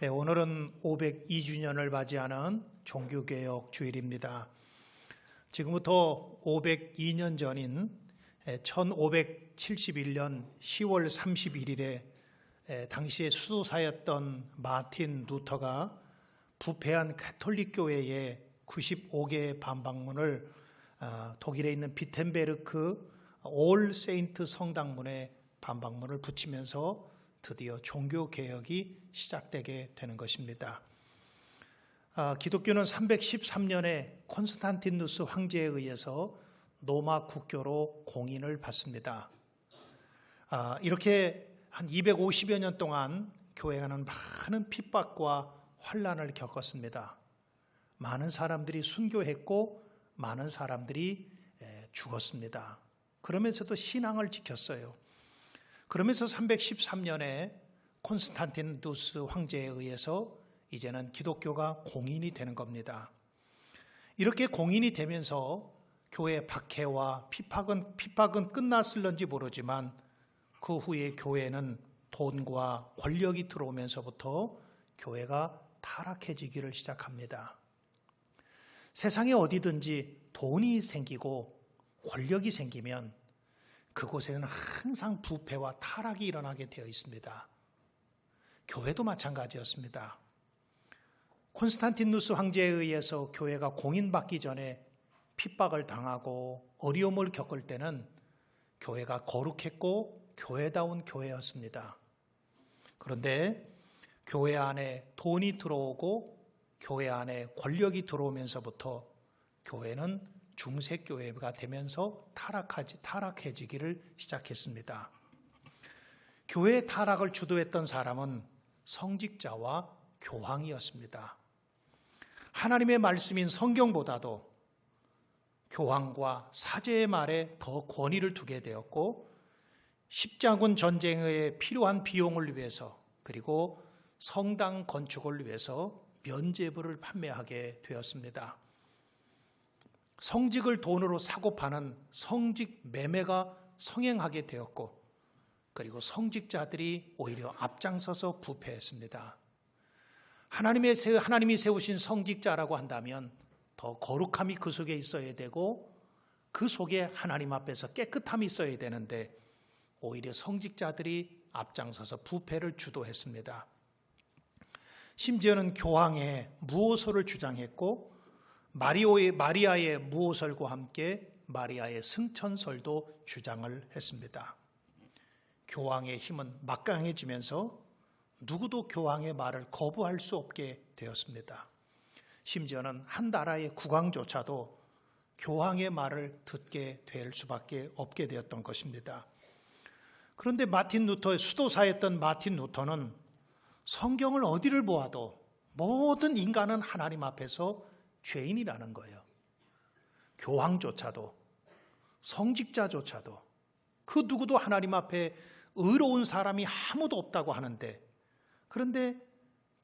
네, 오늘은 502주년을 맞이하는 종교개혁 주일입니다. 지금부터 502년 전인 1571년 10월 31일에 당시의 수도사였던 마틴 루터가 부패한 가톨릭 교회의 95개의 반박문을 독일에 있는 비텐베르크 올 세인트 성당문에 반박문을 붙이면서 드디어 종교개혁이 시작되게 되는 것입니다. 기독교는 313년에 콘스탄티누스 황제에 의해서 로마 국교로 공인을 받습니다. 이렇게 한 250여 년 동안 교회는 많은 핍박과 환난을 겪었습니다. 많은 사람들이 순교했고 많은 사람들이 죽었습니다. 그러면서도 신앙을 지켰어요. 그러면서 313년에 콘스탄티누스 황제에 의해서 이제는 기독교가 공인이 되는 겁니다. 이렇게 공인이 되면서 교회 박해와 핍박은 끝났을런지 모르지만 그 후에 교회는 돈과 권력이 들어오면서부터 교회가 타락해지기를 시작합니다. 세상에 어디든지 돈이 생기고 권력이 생기면 그곳에는 항상 부패와 타락이 일어나게 되어 있습니다. 교회도 마찬가지였습니다. 콘스탄티누스 황제에 의해서 교회가 공인받기 전에 핍박을 당하고 어려움을 겪을 때는 교회가 거룩했고 교회다운 교회였습니다. 그런데 교회 안에 돈이 들어오고 교회 안에 권력이 들어오면서부터 교회는 중세교회가 되면서 타락해지기를 시작했습니다. 교회의 타락을 주도했던 사람은 성직자와 교황이었습니다. 하나님의 말씀인 성경보다도 교황과 사제의 말에 더 권위를 두게 되었고 십자군 전쟁에 필요한 비용을 위해서 그리고 성당 건축을 위해서 면죄부를 판매하게 되었습니다. 성직을 돈으로 사고 파는 성직 매매가 성행하게 되었고 그리고 성직자들이 오히려 앞장서서 부패했습니다. 하나님이 세우신 성직자라고 한다면 더 거룩함이 그 속에 있어야 되고 그 속에 하나님 앞에서 깨끗함이 있어야 되는데 오히려 성직자들이 앞장서서 부패를 주도했습니다. 심지어는 교황의 무호설을 주장했고 마리아의 무호설과 함께 마리아의 승천설도 주장을 했습니다. 교황의 힘은 막강해지면서 누구도 교황의 말을 거부할 수 없게 되었습니다. 심지어는 한 나라의 국왕조차도 교황의 말을 듣게 될 수밖에 없게 되었던 것입니다. 그런데 수도사였던 마틴 루터는 성경을 어디를 보아도 모든 인간은 하나님 앞에서 죄인이라는 거예요. 교황조차도 성직자조차도 그 누구도 하나님 앞에 의로운 사람이 아무도 없다고 하는데 그런데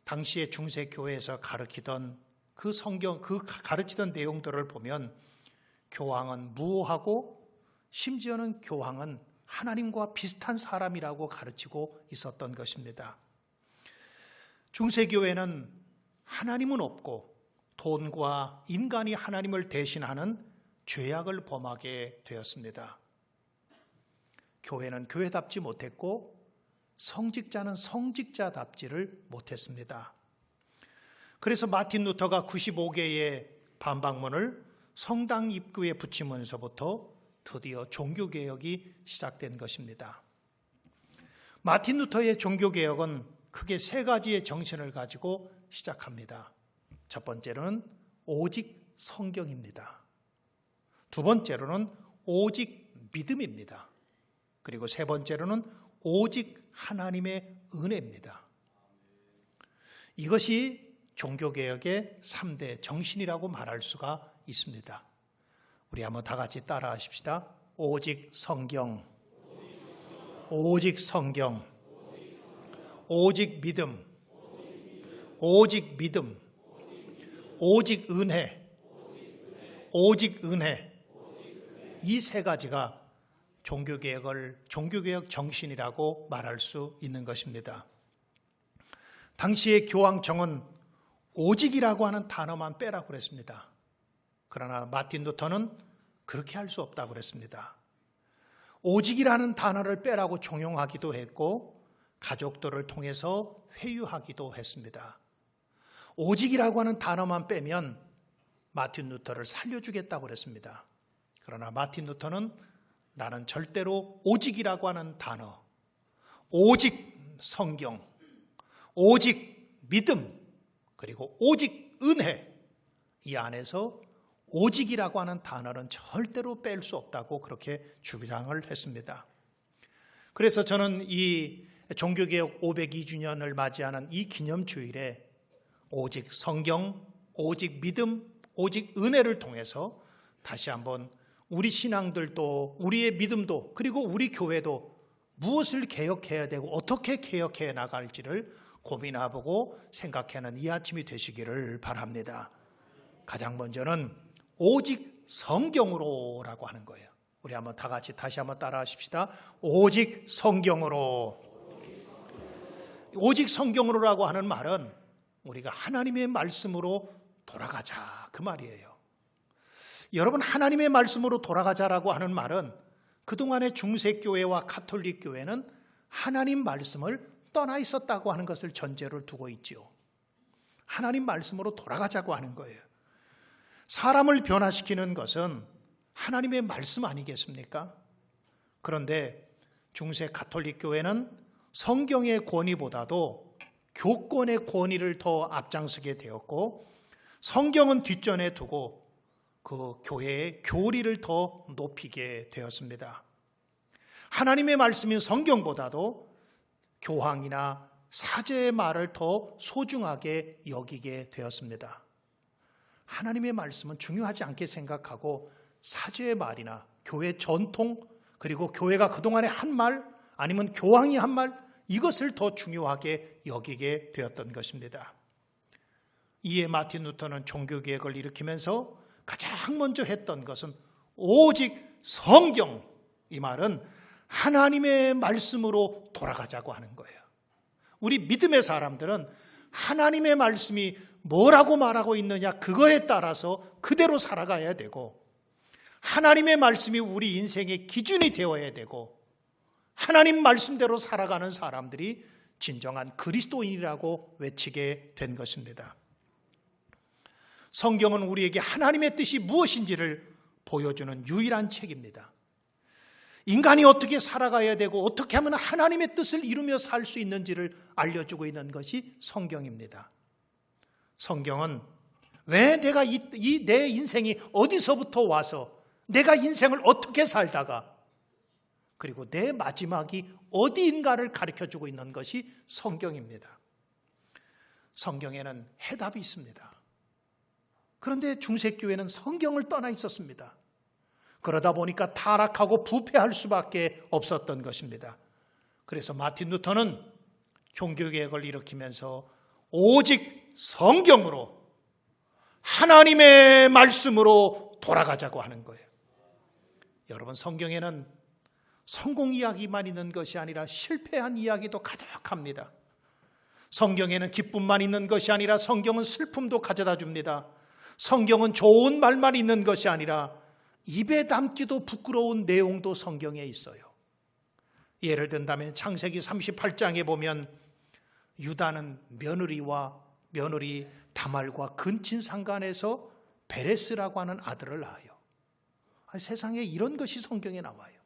당시에 중세교회에서 가르치던 그 성경, 가르치던 내용들을 보면 교황은 무오하고 심지어는 교황은 하나님과 비슷한 사람이라고 가르치고 있었던 것입니다. 중세교회는 하나님은 없고 돈과 인간이 하나님을 대신하는 죄악을 범하게 되었습니다. 교회는 교회답지 못했고 성직자는 성직자답지를 못했습니다. 그래서 마틴 루터가 95개의 반박문을 성당 입구에 붙이면서부터 드디어 종교개혁이 시작된 것입니다. 마틴 루터의 종교개혁은 크게 세 가지의 정신을 가지고 시작합니다. 첫 번째로는 오직 성경입니다. 두 번째로는 오직 믿음입니다. 그리고 세 번째로는 오직 하나님의 은혜입니다. 이것이 종교개혁의 3대 정신이라고 말할 수가 있습니다. 우리 한번 다 같이 따라 하십시다. 오직 성경, 오직 성경, 오직 믿음, 오직 믿음, 오직 은혜, 오직 은혜. 이 세 가지가 종교개혁 정신이라고 말할 수 있는 것입니다. 당시의 교황청은 오직이라고 하는 단어만 빼라고 그랬습니다. 그러나 마틴 루터는 그렇게 할 수 없다고 그랬습니다. 오직이라는 단어를 빼라고 종용하기도 했고 가족들을 통해서 회유하기도 했습니다. 오직이라고 하는 단어만 빼면 마틴 루터를 살려주겠다고 그랬습니다. 그러나 마틴 루터는 나는 절대로 오직이라고 하는 단어, 오직 성경, 오직 믿음, 그리고 오직 은혜, 이 안에서 오직이라고 하는 단어는 절대로 뺄 수 없다고 그렇게 주장을 했습니다. 그래서 저는 이 종교개혁 502주년을 맞이하는 이 기념주일에 오직 성경, 오직 믿음, 오직 은혜를 통해서 다시 한번 우리 신앙들도, 우리의 믿음도, 그리고 우리 교회도 무엇을 개혁해야 되고 어떻게 개혁해 나갈지를 고민해보고 생각하는 이 아침이 되시기를 바랍니다. 가장 먼저는 오직 성경으로라고 하는 거예요. 우리 한번 다 같이 다시 한번 따라 하십시다. 오직 성경으로. 오직 성경으로라고 하는 말은 우리가 하나님의 말씀으로 돌아가자, 그 말이에요. 여러분, 하나님의 말씀으로 돌아가자라고 하는 말은 그동안의 중세교회와 가톨릭교회는 하나님 말씀을 떠나 있었다고 하는 것을 전제로 두고 있지요. 하나님 말씀으로 돌아가자고 하는 거예요. 사람을 변화시키는 것은 하나님의 말씀 아니겠습니까? 그런데 중세 가톨릭 교회는 성경의 권위보다도 교권의 권위를 더 앞장서게 되었고 성경은 뒷전에 두고 그 교회의 교리를 더 높이게 되었습니다. 하나님의 말씀인 성경보다도 교황이나 사제의 말을 더 소중하게 여기게 되었습니다. 하나님의 말씀은 중요하지 않게 생각하고 사제의 말이나 교회 전통, 그리고 교회가 그동안에 한 말, 아니면 교황이 한 말, 이것을 더 중요하게 여기게 되었던 것입니다. 이에 마틴 루터는 종교개혁을 일으키면서 가장 먼저 했던 것은 오직 성경, 이 말은 하나님의 말씀으로 돌아가자고 하는 거예요. 우리 믿음의 사람들은 하나님의 말씀이 뭐라고 말하고 있느냐, 그거에 따라서 그대로 살아가야 되고, 하나님의 말씀이 우리 인생의 기준이 되어야 되고, 하나님 말씀대로 살아가는 사람들이 진정한 그리스도인이라고 외치게 된 것입니다. 성경은 우리에게 하나님의 뜻이 무엇인지를 보여주는 유일한 책입니다. 인간이 어떻게 살아가야 되고 어떻게 하면 하나님의 뜻을 이루며 살 수 있는지를 알려주고 있는 것이 성경입니다. 성경은 왜 내가 내 인생이 어디서부터 와서 내가 인생을 어떻게 살다가 그리고 내 마지막이 어디인가를 가르쳐주고 있는 것이 성경입니다. 성경에는 해답이 있습니다. 그런데 중세교회는 성경을 떠나 있었습니다. 그러다 보니까 타락하고 부패할 수밖에 없었던 것입니다. 그래서 마틴 루터는 종교개혁을 일으키면서 오직 성경으로, 하나님의 말씀으로 돌아가자고 하는 거예요. 여러분, 성경에는 성공 이야기만 있는 것이 아니라 실패한 이야기도 가득합니다. 성경에는 기쁨만 있는 것이 아니라 성경은 슬픔도 가져다 줍니다. 성경은 좋은 말만 있는 것이 아니라 입에 담기도 부끄러운 내용도 성경에 있어요. 예를 든다면 창세기 38장에 보면 유다는 며느리 다말과 근친상간에서 베레스라고 하는 아들을 낳아요. 세상에 이런 것이 성경에 나와요.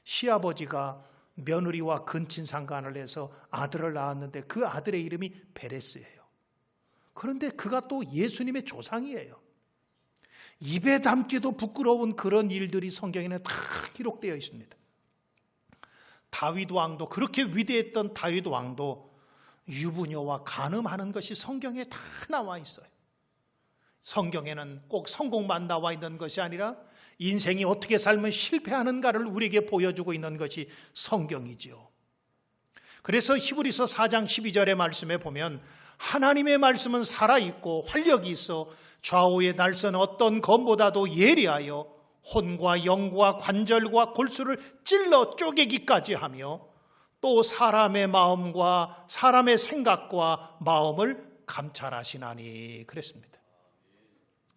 시아버지가 며느리와 근친상간을 해서 아들을 낳았는데 그 아들의 이름이 베레스예요. 그런데 그가 또 예수님의 조상이에요. 입에 담기도 부끄러운 그런 일들이 성경에는 다 기록되어 있습니다. 다윗 왕도, 그렇게 위대했던 다윗 왕도 유부녀와 간음하는 것이 성경에 다 나와 있어요. 성경에는 꼭 성공만 나와 있는 것이 아니라 인생이 어떻게 살면 실패하는가를 우리에게 보여주고 있는 것이 성경이지요. 그래서 히브리서 4장 12절의 말씀에 보면 하나님의 말씀은 살아있고 활력이 있어 좌우의 날선 어떤 검보다도 예리하여 혼과 영과 관절과 골수를 찔러 쪼개기까지 하며 또 사람의 마음과 사람의 생각과 마음을 감찰하시나니 그랬습니다.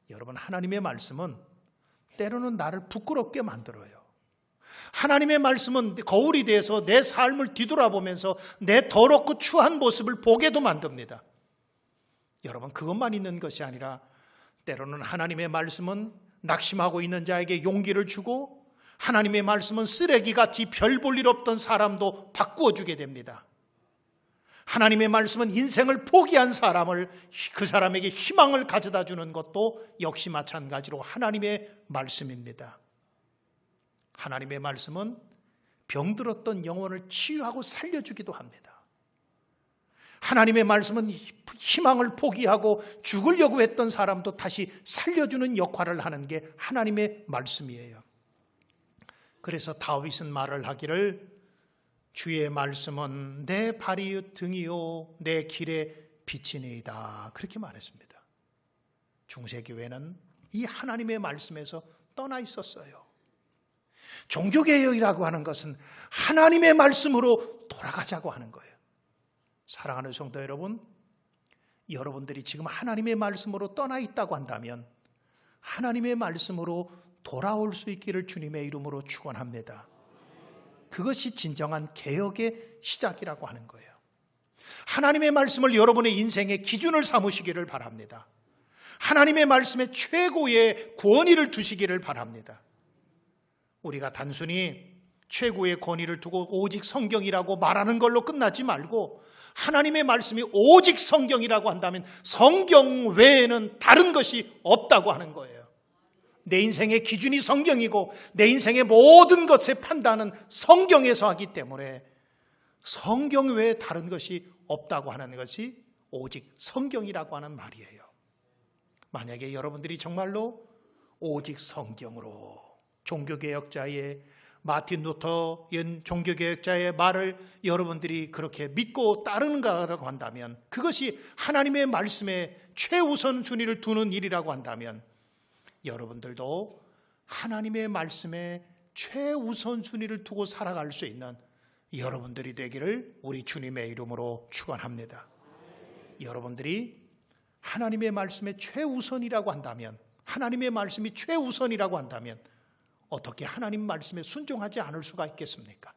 여러분, 하나님의 말씀은 때로는 나를 부끄럽게 만들어요. 하나님의 말씀은 거울이 돼서 내 삶을 뒤돌아보면서 내 더럽고 추한 모습을 보게도 만듭니다. 여러분, 그것만 있는 것이 아니라 때로는 하나님의 말씀은 낙심하고 있는 자에게 용기를 주고, 하나님의 말씀은 쓰레기같이 별 볼 일 없던 사람도 바꾸어 주게 됩니다. 하나님의 말씀은 인생을 포기한 사람을, 그 사람에게 희망을 가져다 주는 것도 역시 마찬가지로 하나님의 말씀입니다. 하나님의 말씀은 병들었던 영혼을 치유하고 살려주기도 합니다. 하나님의 말씀은 희망을 포기하고 죽으려고 했던 사람도 다시 살려주는 역할을 하는 게 하나님의 말씀이에요. 그래서 다윗은 말을 하기를, 주의 말씀은 내 발이 등이요 내 길에 빛이니이다, 그렇게 말했습니다. 중세교회는 이 하나님의 말씀에서 떠나 있었어요. 종교개혁이라고 하는 것은 하나님의 말씀으로 돌아가자고 하는 거예요. 사랑하는 성도 여러분, 여러분들이 지금 하나님의 말씀으로 떠나 있다고 한다면 하나님의 말씀으로 돌아올 수 있기를 주님의 이름으로 축원합니다. 그것이 진정한 개혁의 시작이라고 하는 거예요. 하나님의 말씀을 여러분의 인생의 기준을 삼으시기를 바랍니다. 하나님의 말씀에 최고의 권위를 두시기를 바랍니다. 우리가 단순히 최고의 권위를 두고 오직 성경이라고 말하는 걸로 끝나지 말고, 하나님의 말씀이 오직 성경이라고 한다면 성경 외에는 다른 것이 없다고 하는 거예요. 내 인생의 기준이 성경이고 내 인생의 모든 것의 판단은 성경에서 하기 때문에 성경 외에 다른 것이 없다고 하는 것이 오직 성경이라고 하는 말이에요. 만약에 여러분들이 정말로 오직 성경으로, 종교개혁자의 마틴 루터 연 종교개혁자의 말을 여러분들이 그렇게 믿고 따르는가라고 한다면, 그것이 하나님의 말씀에 최우선 순위를 두는 일이라고 한다면, 여러분들도 하나님의 말씀에 최우선 순위를 두고 살아갈 수 있는 여러분들이 되기를 우리 주님의 이름으로 축원합니다. 여러분들이 하나님의 말씀에 최우선이라고 한다면, 하나님의 말씀이 최우선이라고 한다면 어떻게 하나님 말씀에 순종하지 않을 수가 있겠습니까?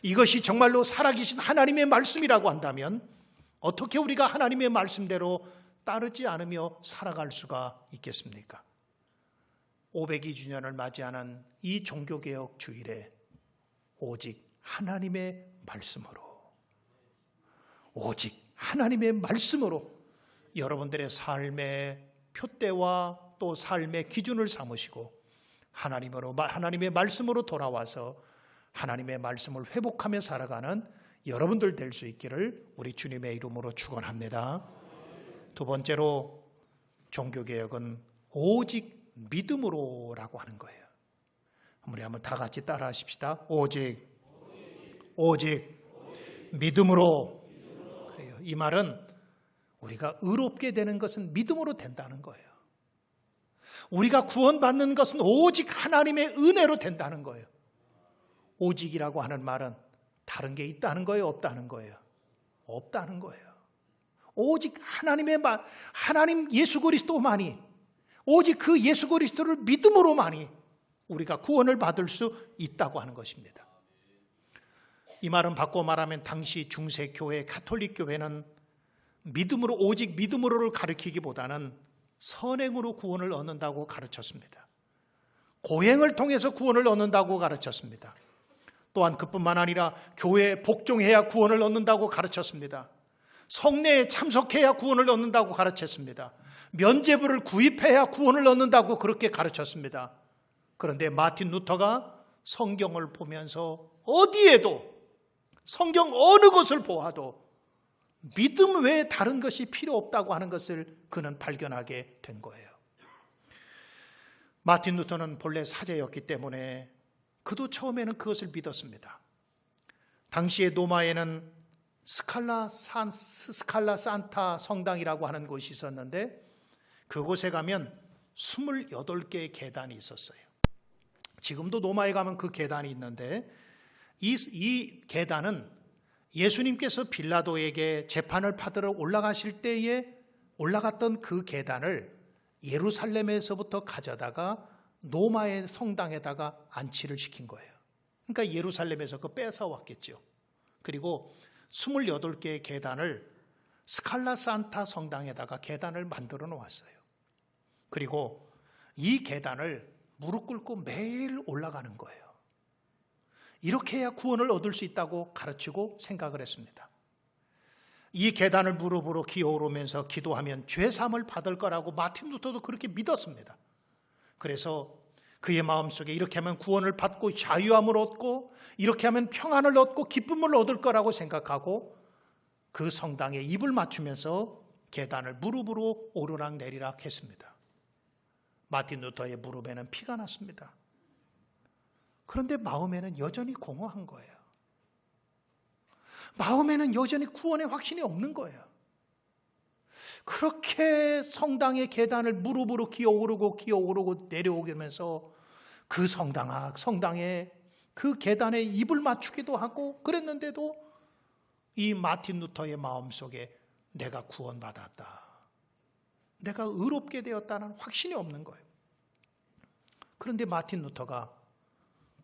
이것이 정말로 살아계신 하나님의 말씀이라고 한다면 어떻게 우리가 하나님의 말씀대로 따르지 않으며 살아갈 수가 있겠습니까? 502주년을 맞이하는 이 종교개혁 주일에 오직 하나님의 말씀으로, 오직 하나님의 말씀으로 여러분들의 삶의 표대와 또 삶의 기준을 삼으시고 하나님의 말씀으로 돌아와서 하나님의 말씀을 회복하며 살아가는 여러분들 될 수 있기를 우리 주님의 이름으로 축원합니다. 두 번째로, 종교개혁은 오직 믿음으로라고 하는 거예요. 우리 한번 다 같이 따라 하십시다. 오직 믿음으로. 그래요. 이 말은 우리가 의롭게 되는 것은 믿음으로 된다는 거예요. 우리가 구원받는 것은 오직 하나님의 은혜로 된다는 거예요. 오직이라고 하는 말은 다른 게 있다는 거예요, 없다는 거예요? 없다는 거예요. 오직 하나님의 말, 하나님 예수 그리스도만이, 오직 그 예수 그리스도를 믿음으로만이 우리가 구원을 받을 수 있다고 하는 것입니다. 이 말은 바꿔 말하면 당시 중세교회, 가톨릭 교회는 믿음으로, 오직 믿음으로를 가르치기보다는 선행으로 구원을 얻는다고 가르쳤습니다. 고행을 통해서 구원을 얻는다고 가르쳤습니다. 또한 그뿐만 아니라 교회에 복종해야 구원을 얻는다고 가르쳤습니다. 성례에 참석해야 구원을 얻는다고 가르쳤습니다. 면죄부를 구입해야 구원을 얻는다고 그렇게 가르쳤습니다. 그런데 마틴 루터가 성경을 보면서 어디에도, 성경 어느 것을 보아도 믿음 외에 다른 것이 필요 없다고 하는 것을 그는 발견하게 된 거예요. 마틴 루터는 본래 사제였기 때문에 그도 처음에는 그것을 믿었습니다. 당시에 로마에는 스칼라 산타 성당이라고 하는 곳이 있었는데 그곳에 가면 28개의 계단이 있었어요. 지금도 로마에 가면 그 계단이 있는데 이 계단은 예수님께서 빌라도에게 재판을 받으러 올라가실 때에 올라갔던 그 계단을 예루살렘에서부터 가져다가 로마의 성당에다가 안치를 시킨 거예요. 그러니까 예루살렘에서 그거 뺏어왔겠죠. 그리고 28개의 계단을 스칼라 산타 성당에다가 계단을 만들어 놓았어요. 그리고 이 계단을 무릎 꿇고 매일 올라가는 거예요. 이렇게 해야 구원을 얻을 수 있다고 가르치고 생각을 했습니다. 이 계단을 무릎으로 기어오르면서 기도하면 죄사함을 받을 거라고 마틴 루터도 그렇게 믿었습니다. 그래서 그의 마음속에 이렇게 하면 구원을 받고 자유함을 얻고 이렇게 하면 평안을 얻고 기쁨을 얻을 거라고 생각하고 그 성당에 입을 맞추면서 계단을 무릎으로 오르락 내리락 했습니다. 마틴 루터의 무릎에는 피가 났습니다. 그런데 마음에는 여전히 공허한 거예요. 마음에는 여전히 구원의 확신이 없는 거예요. 그렇게 성당의 계단을 무릎으로 기어오르고 내려오면서 그 성당에 그 계단에 입을 맞추기도 하고 그랬는데도 이 마틴 루터의 마음속에 내가 구원받았다, 내가 의롭게 되었다는 확신이 없는 거예요. 그런데 마틴 루터가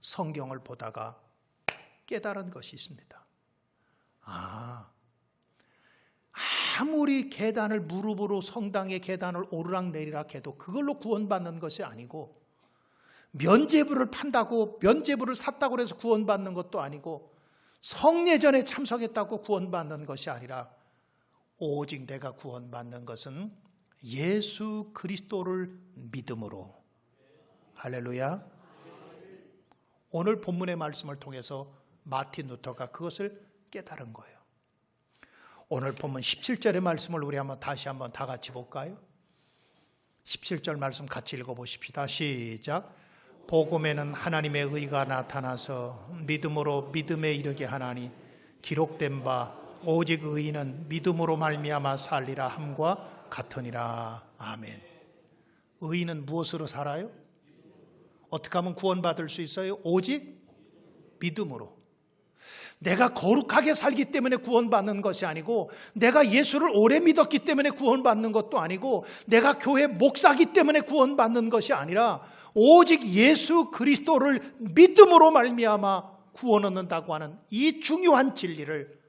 성경을 보다가 깨달은 것이 있습니다. 아무리 계단을 무릎으로 성당의 계단을 오르락 내리락 해도 그걸로 구원받는 것이 아니고, 면죄부를 판다고 면죄부를 샀다고 해서 구원받는 것도 아니고, 성례전에 참석했다고 구원받는 것이 아니라 오직 내가 구원받는 것은 예수 그리스도를 믿음으로. 할렐루야. 오늘 본문의 말씀을 통해서 마틴 루터가 그것을 깨달은 거예요. 오늘 본문 17절의 말씀을 우리 다시 한번 다 같이 볼까요? 17절 말씀 같이 읽어보십시다. 시작. 복음에는 하나님의 의가 나타나서 믿음으로 믿음에 이르게 하나니 기록된 바 오직 의인은 믿음으로 말미암아 살리라 함과 같으니라. 아멘. 의인은 무엇으로 살아요? 어떻게 하면 구원받을 수 있어요? 오직 믿음으로. 내가 거룩하게 살기 때문에 구원받는 것이 아니고, 내가 예수를 오래 믿었기 때문에 구원받는 것도 아니고, 내가 교회 목사기 때문에 구원받는 것이 아니라 오직 예수 그리스도를 믿음으로 말미암아 구원 얻는다고 하는 이 중요한 진리를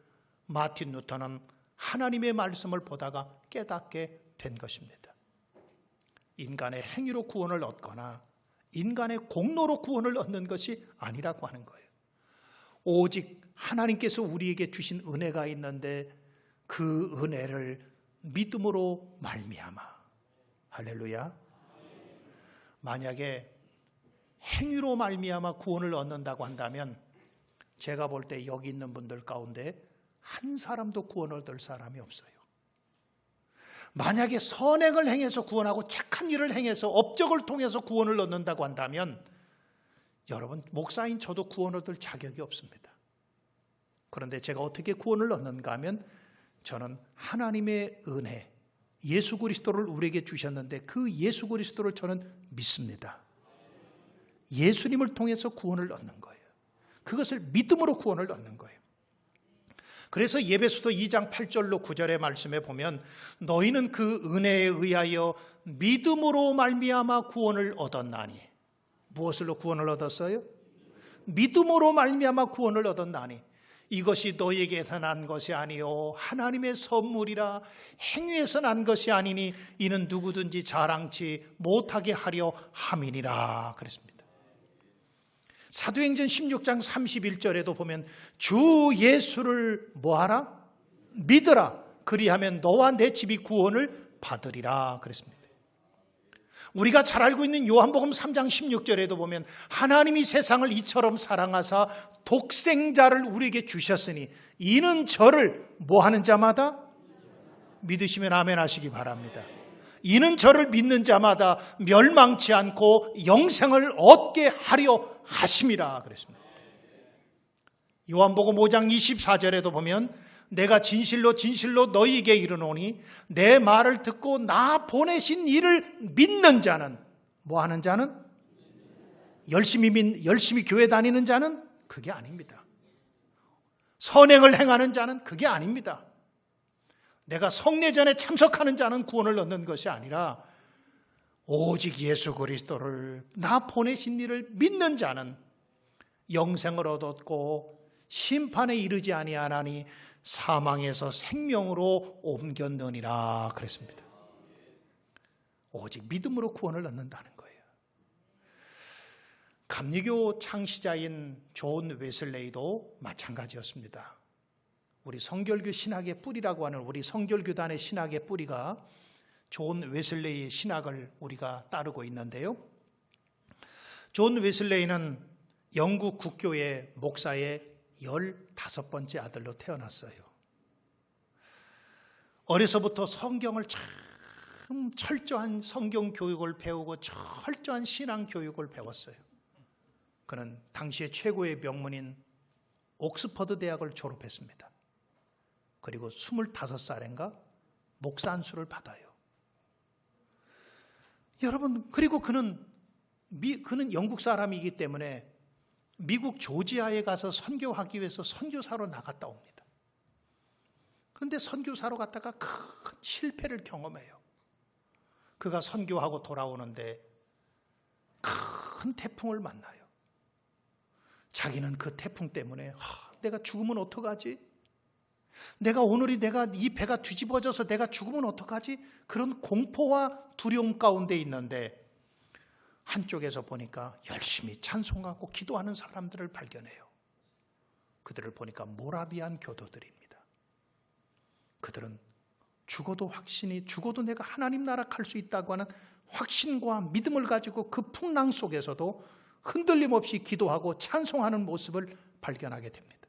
마틴 루터는 하나님의 말씀을 보다가 깨닫게 된 것입니다. 인간의 행위로 구원을 얻거나 인간의 공로로 구원을 얻는 것이 아니라고 하는 거예요. 오직 하나님께서 우리에게 주신 은혜가 있는데 그 은혜를 믿음으로 말미암아. 할렐루야. 만약에 행위로 말미암아 구원을 얻는다고 한다면 제가 볼 때 여기 있는 분들 가운데 한 사람도 구원을 얻을 사람이 없어요. 만약에 선행을 행해서 구원하고 착한 일을 행해서 업적을 통해서 구원을 얻는다고 한다면 여러분, 목사인 저도 구원 얻을 자격이 없습니다. 그런데 제가 어떻게 구원을 얻는가 하면 저는 하나님의 은혜, 예수 그리스도를 우리에게 주셨는데 그 예수 그리스도를 저는 믿습니다. 예수님을 통해서 구원을 얻는 거예요. 그것을 믿음으로 구원을 얻는 거예요. 그래서 예배소서 2장 8절로 9절의 말씀에 보면 너희는 그 은혜에 의하여 믿음으로 말미암아 구원을 얻었나니. 무엇으로 구원을 얻었어요? 믿음으로 말미암아 구원을 얻었나니. 이것이 너희에게서 난 것이 아니요 하나님의 선물이라. 행위에서 난 것이 아니니 이는 누구든지 자랑치 못하게 하려 함이니라. 그랬습니다. 사도행전 16장 31절에도 보면 주 예수를 뭐하라? 믿으라. 그리하면 너와 내 집이 구원을 받으리라. 그랬습니다. 우리가 잘 알고 있는 요한복음 3장 16절에도 보면 하나님이 세상을 이처럼 사랑하사 독생자를 우리에게 주셨으니 이는 저를 뭐하는 자마다 믿으시면 아멘 하시기 바랍니다. 이는 저를 믿는 자마다 멸망치 않고 영생을 얻게 하려 하심이라 그랬습니다. 요한복음 5장 24절에도 보면 내가 진실로 진실로 너희에게 이르노니 내 말을 듣고 나 보내신 이를 믿는 자는 뭐하는 자는? 열심히 교회 다니는 자는 그게 아닙니다. 선행을 행하는 자는 그게 아닙니다. 내가 성례전에 참석하는 자는 구원을 얻는 것이 아니라 오직 예수 그리스도를 나 보내신 이를 믿는 자는 영생을 얻었고 심판에 이르지 아니하나니 사망에서 생명으로 옮겼느니라 그랬습니다. 오직 믿음으로 구원을 얻는다는 거예요. 감리교 창시자인 존 웨슬레이도 마찬가지였습니다. 우리 성결교 신학의 뿌리라고 하는 우리 성결교단의 신학의 뿌리가 존 웨슬레이의 신학을 우리가 따르고 있는데요. 존 웨슬레이는 영국 국교의 목사의 15번째 아들로 태어났어요. 어려서부터 성경을 참 철저한 성경 교육을 배우고 철저한 신앙 교육을 배웠어요. 그는 당시의 최고의 명문인 옥스퍼드 대학을 졸업했습니다. 그리고 25살인가 목사 안수를 받아요. 여러분, 그리고 그는 영국 사람이기 때문에 미국 조지아에 가서 선교하기 위해서 선교사로 나갔다 옵니다. 그런데 선교사로 갔다가 큰 실패를 경험해요. 그가 선교하고 돌아오는데 큰 태풍을 만나요. 자기는 그 태풍 때문에 내가 죽으면 어떡하지? 내가 이 배가 뒤집어져서 내가 죽으면 어떡하지? 그런 공포와 두려움 가운데 있는데 한쪽에서 보니까 열심히 찬송하고 기도하는 사람들을 발견해요. 그들을 보니까 모라비안 교도들입니다. 그들은 죽어도 내가 하나님 나라 갈 수 있다고 하는 확신과 믿음을 가지고 그 풍랑 속에서도 흔들림 없이 기도하고 찬송하는 모습을 발견하게 됩니다.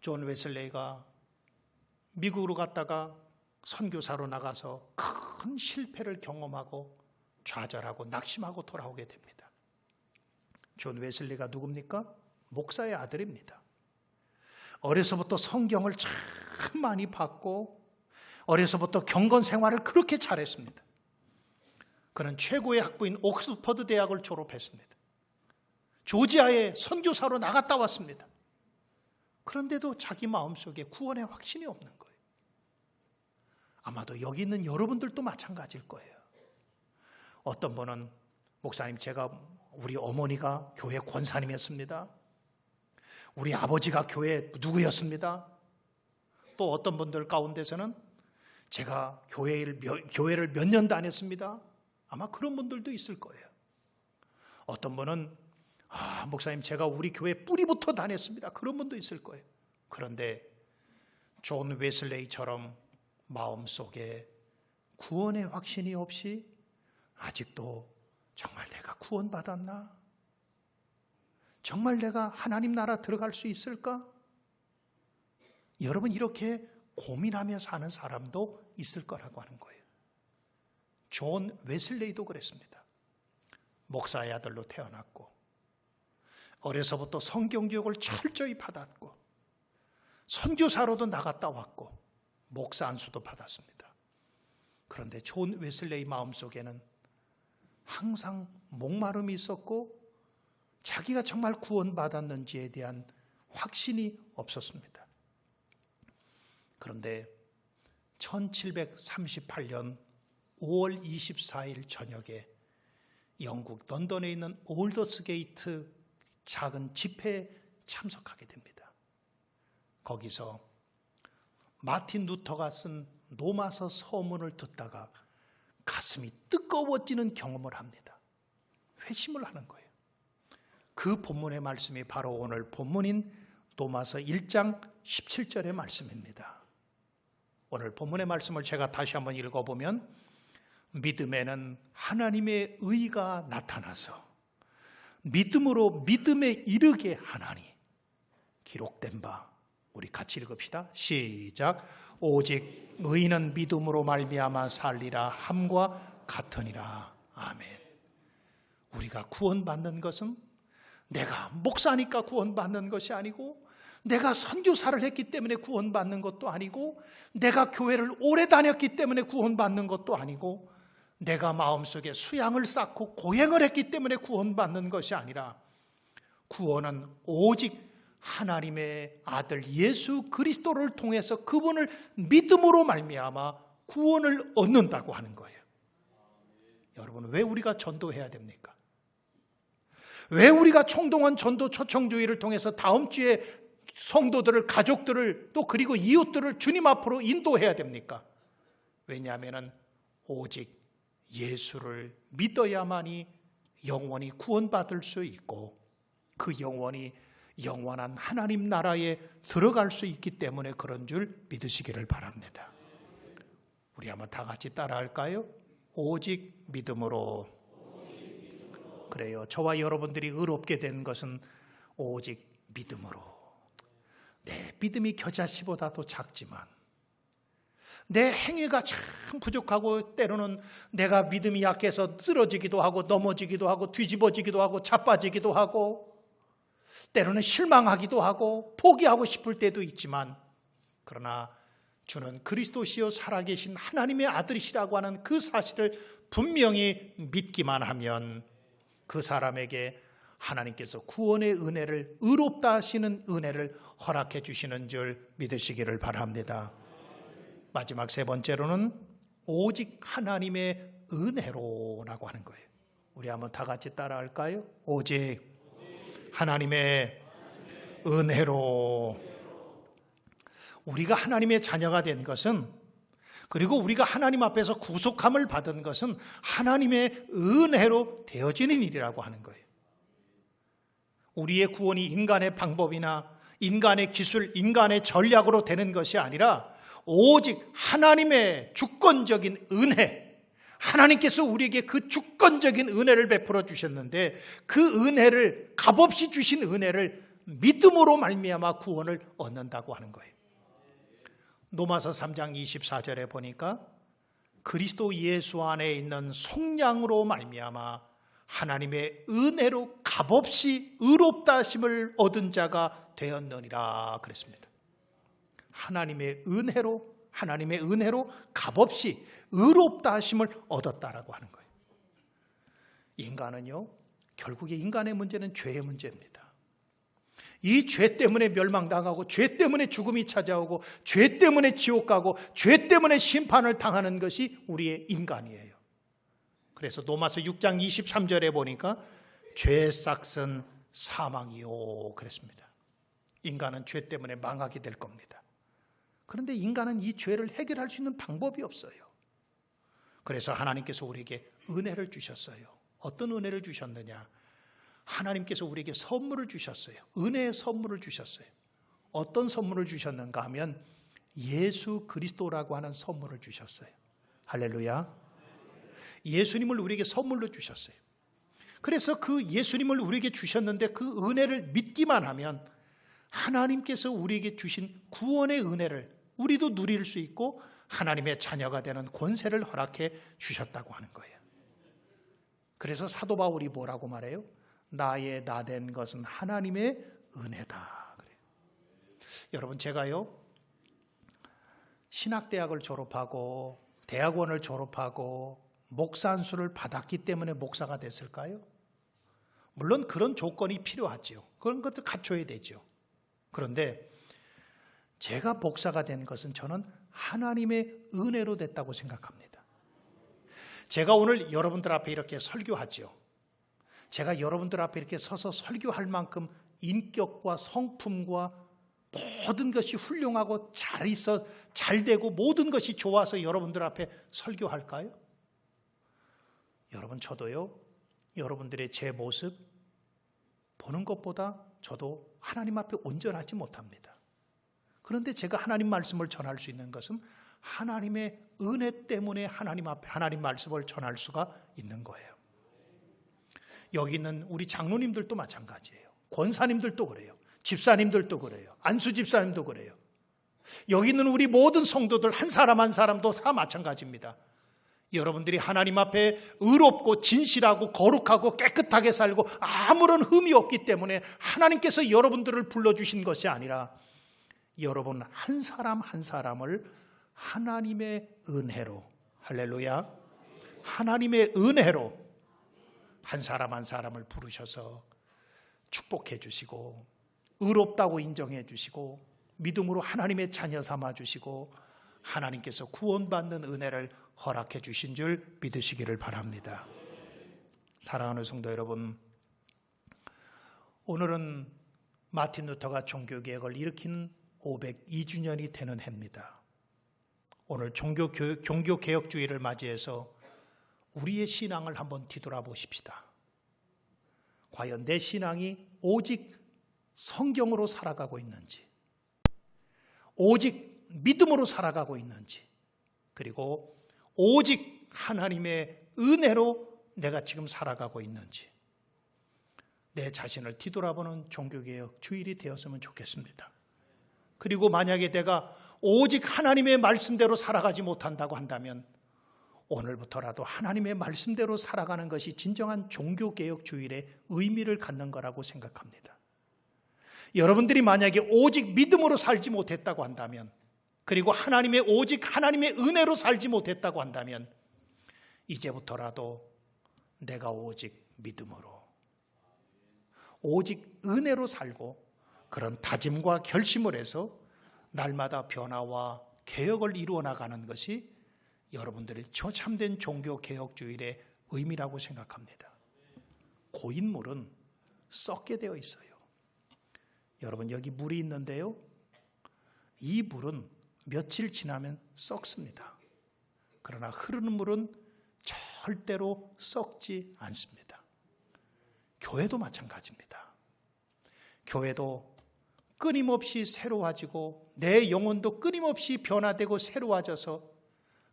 존 웨슬레이가 미국으로 갔다가 선교사로 나가서 큰 실패를 경험하고 좌절하고 낙심하고 돌아오게 됩니다. 존 웨슬레이가 누굽니까? 목사의 아들입니다. 어려서부터 성경을 참 많이 봤고 어려서부터 경건 생활을 그렇게 잘했습니다. 그는 최고의 학부인 옥스퍼드 대학을 졸업했습니다. 조지아에 선교사로 나갔다 왔습니다. 그런데도 자기 마음속에 구원의 확신이 없는 거예요. 아마도 여기 있는 여러분들도 마찬가지일 거예요. 어떤 분은 목사님, 우리 어머니가 교회 권사님이었습니다. 우리 아버지가 교회 누구였습니다. 또 어떤 분들 가운데서는 제가 교회를 몇 년 다녔습니다. 아마 그런 분들도 있을 거예요. 어떤 분은 목사님, 제가 우리 교회 뿌리부터 다녔습니다. 그런 분도 있을 거예요. 그런데 존 웨슬레이처럼 마음속에 구원의 확신이 없이 아직도 정말 내가 구원받았나? 정말 내가 하나님 나라 들어갈 수 있을까? 여러분, 이렇게 고민하며 사는 사람도 있을 거라고 하는 거예요. 존 웨슬레이도 그랬습니다. 목사의 아들로 태어났고 어려서부터 성경 교육을 철저히 받았고 선교사로도 나갔다 왔고 목사 안수도 받았습니다. 그런데 존 웨슬레이 마음속에는 항상 목마름이 있었고 자기가 정말 구원받았는지에 대한 확신이 없었습니다. 그런데 1738년 5월 24일 저녁에 영국 런던에 있는 올더스게이트 작은 집회에 참석하게 됩니다. 거기서 마틴 루터가 쓴 로마서 서문을 듣다가 가슴이 뜨거워지는 경험을 합니다. 회심을 하는 거예요. 그 본문의 말씀이 바로 오늘 본문인 로마서 1장 17절의 말씀입니다. 오늘 본문의 말씀을 제가 다시 한번 읽어보면 믿음에는 하나님의 의가 나타나서 믿음으로 믿음에 이르게 하나니 기록된 바, 우리 같이 읽읍시다. 시작. 오직 의인은 믿음으로 말미암아 살리라 함과 같으니라. 아멘. 우리가 구원받는 것은 내가 목사니까 구원받는 것이 아니고 내가 선교사를 했기 때문에 구원받는 것도 아니고 내가 교회를 오래 다녔기 때문에 구원받는 것도 아니고 내가 마음속에 수양을 쌓고 고행을 했기 때문에 구원받는 것이 아니라 구원은 오직 하나님의 아들 예수 그리스도를 통해서 그분을 믿음으로 말미암아 구원을 얻는다고 하는 거예요. 여러분, 왜 우리가 전도해야 됩니까? 왜 우리가 총동원 전도 초청주의를 통해서 다음 주에 성도들을, 가족들을, 또 그리고 이웃들을 주님 앞으로 인도해야 됩니까? 왜냐하면 오직 예수를 믿어야만이 영원히 구원받을 수 있고 그 영원히 영원한 하나님 나라에 들어갈 수 있기 때문에 그런 줄 믿으시기를 바랍니다. 우리 한번 다 같이 따라할까요? 오직 믿음으로. 그래요. 저와 여러분들이 의롭게 된 것은 오직 믿음으로. 내 믿음이 겨자씨보다도 작지만 내 행위가 참 부족하고 때로는 내가 믿음이 약해서 쓰러지기도 하고 넘어지기도 하고 뒤집어지기도 하고 자빠지기도 하고 때로는 실망하기도 하고 포기하고 싶을 때도 있지만 그러나 주는 그리스도시요 살아계신 하나님의 아들이시라고 하는 그 사실을 분명히 믿기만 하면 그 사람에게 하나님께서 구원의 은혜를, 의롭다 하시는 은혜를 허락해 주시는 줄 믿으시기를 바랍니다. 마지막 세 번째로는 오직 하나님의 은혜로라고 하는 거예요. 우리 한번 다 같이 따라할까요? 오직 하나님의 은혜로. 우리가 하나님의 자녀가 된 것은, 그리고 우리가 하나님 앞에서 구속함을 받은 것은 하나님의 은혜로 되어지는 일이라고 하는 거예요. 우리의 구원이 인간의 방법이나 인간의 기술, 인간의 전략으로 되는 것이 아니라 오직 하나님의 주권적인 은혜, 하나님께서 우리에게 그 주권적인 은혜를 베풀어 주셨는데 그 은혜를, 값없이 주신 은혜를 믿음으로 말미암아 구원을 얻는다고 하는 거예요. 로마서 3장 24절에 보니까 그리스도 예수 안에 있는 속량으로 말미암아 하나님의 은혜로 값없이 의롭다 하심을 얻은 자가 되었느니라 그랬습니다. 하나님의 은혜로 값없이 의롭다 하심을 얻었다라고 하는 거예요. 인간은요, 결국에 인간의 문제는 죄의 문제입니다. 이 죄 때문에 멸망당하고 죄 때문에 죽음이 찾아오고 죄 때문에 지옥 가고 죄 때문에 심판을 당하는 것이 우리의 인간이에요. 그래서 로마서 6장 23절에 보니까 죄의 싹은 사망이요 그랬습니다. 인간은 죄 때문에 망하게 될 겁니다. 그런데 인간은 이 죄를 해결할 수 있는 방법이 없어요. 그래서 하나님께서 우리에게 은혜를 주셨어요. 어떤 은혜를 주셨느냐? 하나님께서 우리에게 선물을 주셨어요. 은혜의 선물을 주셨어요. 어떤 선물을 주셨는가 하면 예수 그리스도라고 하는 선물을 주셨어요. 할렐루야. 예수님을 우리에게 선물로 주셨어요. 그래서 그 예수님을 우리에게 주셨는데 그 은혜를 믿기만 하면 하나님께서 우리에게 주신 구원의 은혜를 우리도 누릴 수 있고 하나님의 자녀가 되는 권세를 허락해 주셨다고 하는 거예요. 그래서 사도 바울이 뭐라고 말해요? 나의 나 된 것은 하나님의 은혜다. 그래요. 여러분, 제가요 신학대학을 졸업하고 대학원을 졸업하고 목사 안수를 받았기 때문에 목사가 됐을까요? 물론 그런 조건이 필요하죠. 그런 것도 갖춰야 되죠. 그런데 제가 목사가 된 것은 저는 하나님의 은혜로 됐다고 생각합니다. 제가 오늘 여러분들 앞에 이렇게 설교하죠. 제가 여러분들 앞에 이렇게 서서 설교할 만큼 인격과 성품과 모든 것이 훌륭하고 잘 되고 모든 것이 좋아서 여러분들 앞에 설교할까요? 여러분, 저도요, 여러분들의 제 모습 보는 것보다 저도 하나님 앞에 온전하지 못합니다. 그런데 제가 하나님 말씀을 전할 수 있는 것은 하나님의 은혜 때문에 하나님 앞에 하나님 말씀을 전할 수가 있는 거예요. 여기 있는 우리 장로님들도 마찬가지예요. 권사님들도 그래요. 집사님들도 그래요. 안수 집사님도 그래요. 여기 있는 우리 모든 성도들 한 사람 한 사람도 다 마찬가지입니다. 여러분들이 하나님 앞에 의롭고 진실하고 거룩하고 깨끗하게 살고 아무런 흠이 없기 때문에 하나님께서 여러분들을 불러주신 것이 아니라 여러분 한 사람 한 사람을 하나님의 은혜로, 할렐루야, 하나님의 은혜로 한 사람 한 사람을 부르셔서 축복해 주시고 의롭다고 인정해 주시고 믿음으로 하나님의 자녀 삼아 주시고 하나님께서 구원받는 은혜를 허락해 주신 줄 믿으시기를 바랍니다. 사랑하는 성도 여러분, 오늘은 마틴 루터가 종교개혁을 일으킨 502주년이 되는 해입니다. 오늘 종교개혁주의를 맞이해서 우리의 신앙을 한번 뒤돌아보십시다. 과연 내 신앙이 오직 성경으로 살아가고 있는지, 오직 믿음으로 살아가고 있는지, 그리고 오직 하나님의 은혜로 내가 지금 살아가고 있는지 내 자신을 뒤돌아보는 종교개혁 주일이 되었으면 좋겠습니다. 그리고 만약에 내가 오직 하나님의 말씀대로 살아가지 못한다고 한다면 오늘부터라도 하나님의 말씀대로 살아가는 것이 진정한 종교개혁 주일의 의미를 갖는 거라고 생각합니다. 여러분들이 만약에 오직 믿음으로 살지 못했다고 한다면, 그리고 오직 하나님의 은혜로 살지 못했다고 한다면 이제부터라도 내가 오직 믿음으로, 오직 은혜로 살고 그런 다짐과 결심을 해서 날마다 변화와 개혁을 이루어 나가는 것이 여러분들의 참된 종교개혁주일의 의미라고 생각합니다. 고인물은 썩게 되어 있어요. 여러분, 여기 물이 있는데요, 이 물은 며칠 지나면 썩습니다. 그러나 흐르는 물은 절대로 썩지 않습니다. 교회도 마찬가지입니다. 교회도 끊임없이 새로워지고 내 영혼도 끊임없이 변화되고 새로워져서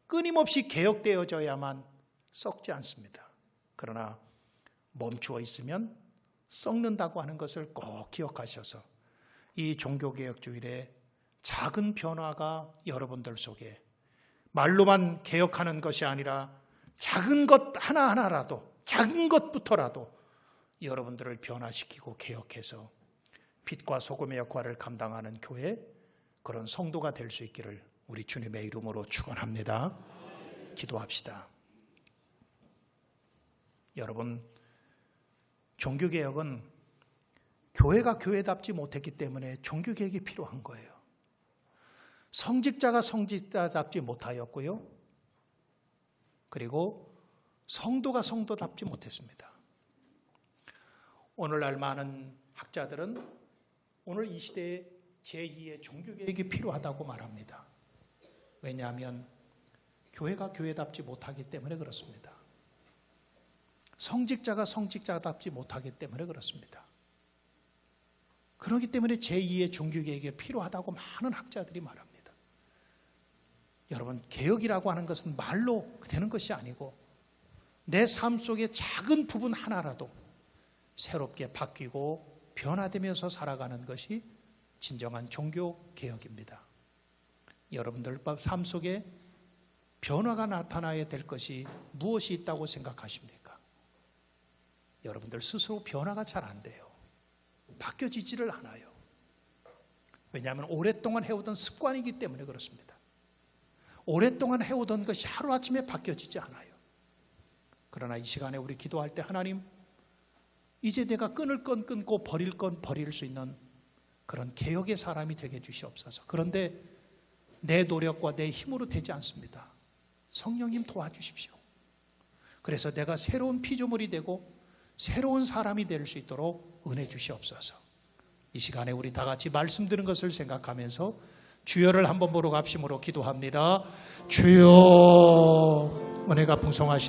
끊임없이 개혁되어져야만 썩지 않습니다. 그러나 멈추어 있으면 썩는다고 하는 것을 꼭 기억하셔서 이 종교개혁주일에 작은 변화가 여러분들 속에 말로만 개혁하는 것이 아니라 작은 것 하나하나라도, 작은 것부터라도 여러분들을 변화시키고 개혁해서 빛과 소금의 역할을 감당하는 교회, 그런 성도가 될 수 있기를 우리 주님의 이름으로 축원합니다. 기도합시다. 여러분, 종교개혁은 교회가 교회답지 못했기 때문에 종교개혁이 필요한 거예요. 성직자가 성직자답지 못하였고요, 그리고 성도가 성도답지 못했습니다. 오늘날 많은 학자들은 오늘 이 시대에 제2의 종교개혁이 필요하다고 말합니다. 왜냐하면 교회가 교회답지 못하기 때문에 그렇습니다. 성직자가 성직자답지 못하기 때문에 그렇습니다. 그렇기 때문에 제2의 종교개혁이 필요하다고 많은 학자들이 말합니다. 여러분, 개혁이라고 하는 것은 말로 되는 것이 아니고 내 삶 속의 작은 부분 하나라도 새롭게 바뀌고 변화되면서 살아가는 것이 진정한 종교개혁입니다. 여러분들 삶 속에 변화가 나타나야 될 것이 무엇이 있다고 생각하십니까? 여러분들 스스로 변화가 잘 안 돼요. 바뀌어지지를 않아요. 왜냐하면 오랫동안 해오던 습관이기 때문에 그렇습니다. 오랫동안 해오던 것이 하루아침에 바뀌어지지 않아요. 그러나 이 시간에 우리 기도할 때, 하나님, 이제 내가 끊을 건 끊고 버릴 건 버릴 수 있는 그런 개혁의 사람이 되게 해주시옵소서. 그런데 내 노력과 내 힘으로 되지 않습니다. 성령님 도와주십시오. 그래서 내가 새로운 피조물이 되고 새로운 사람이 될 수 있도록 은혜 주시옵소서. 이 시간에 우리 다 같이 말씀 드린 것을 생각하면서 주여를 한번 보러 갑심으로 기도합니다. 주여, 은혜가 풍성하신